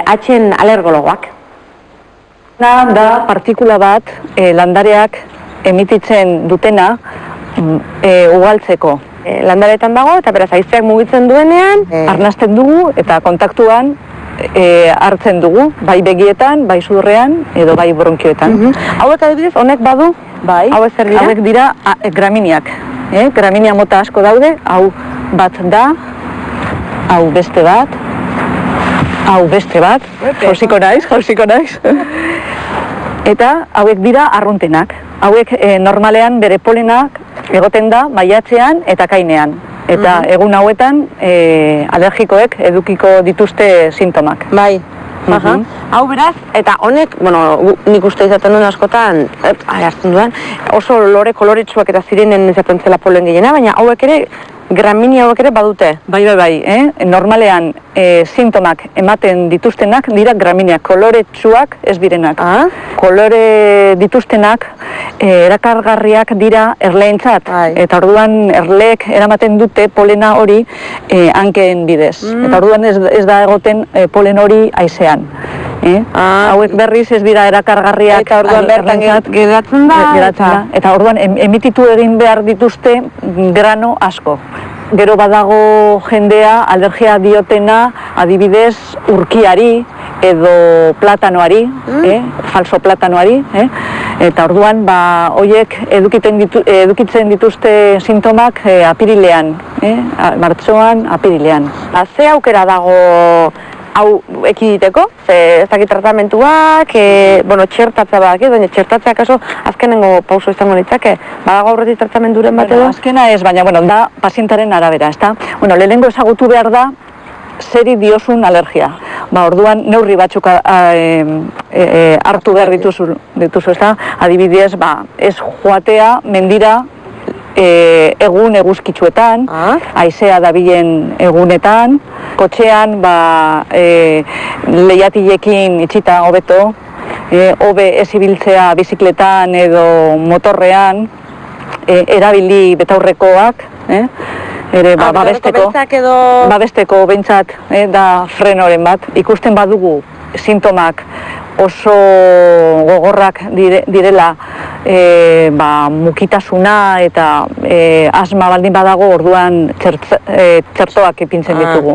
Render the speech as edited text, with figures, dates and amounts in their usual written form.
atxen alergologoak. Da partikula bat landareak emititzen dutena ugaltzeko. Landaretan dago eta beraz haizeak mugitzen duenean Arnasten dugu eta kontaktuan hartzen dugu, bai begietan, bai sudurrean edo bai bronkioetan. Hauek adibidez, honek badu? Bai, Hauek zer dira? hauek dira graminiak. Graminia mota asko daude, hau bat da, hau beste bat, hau beste bat, jausiko naiz. Eta hauek dira arruntenak. Hauek normalean bere polenak egoten da maiatzean eta kainean. Eta egun hauetan alergikoek edukiko dituzte sintomak. Bai. Hau beraz, eta honek, nik uste izaten duen askotan, hartzen duen, oso lore koloretsuak eta zirenen izaten zela polen gehiena, baina hauek ere, graminia hauek ere badute. Bai, normalean sintomak ematen dituztenak dira graminiak, koloretsuak ez direnak. Kolore dituztenak erakargarriak dira erleentzat, eta orduan erleek eramaten dute polena hori hankeen bidez. Eta orduan ez da egoten polen hori haizean. Hauek berriz ez dira erakargarriak. Eta orduan bertan geratzen da. Eta orduan emititu egin behar dituzte grano asko. Gero badago jendea alergia diotena adibidez urkiari edo platanoari, falso platanoari, eta orduan hoiek edukitzen dituzte sintomak apirilean, martxoan, apirilean. Ze aukera dago hau ekiditeko? Ezakit tratamentuak, txertatza badak, baina txertatzea kaso azkenengo pauso izango litzake. Badago aurretik tratamenduren bat edo? Azkena ez, baina da pazientaren arabera, ezta? Lehenengo ezagutu behar da zeri diozun alergia. Orduan neurri batzuk hartu behar dituzu, ezta? Adibidez, ez joatea mendira egun eguzkitsuetan, haizea dabilen egunetan, kotxean lehiatilekin itxita hobeto, hobe ez ibiltzea bizikletan edo motorrean, erabili betaurrekoak, ere babesteko behintzat da frenoren bat. Ikusten badugu sintomak oso gogorrak direla, mukitasuna eta asma baldin badago, orduan txertoak ipintzen ditugu.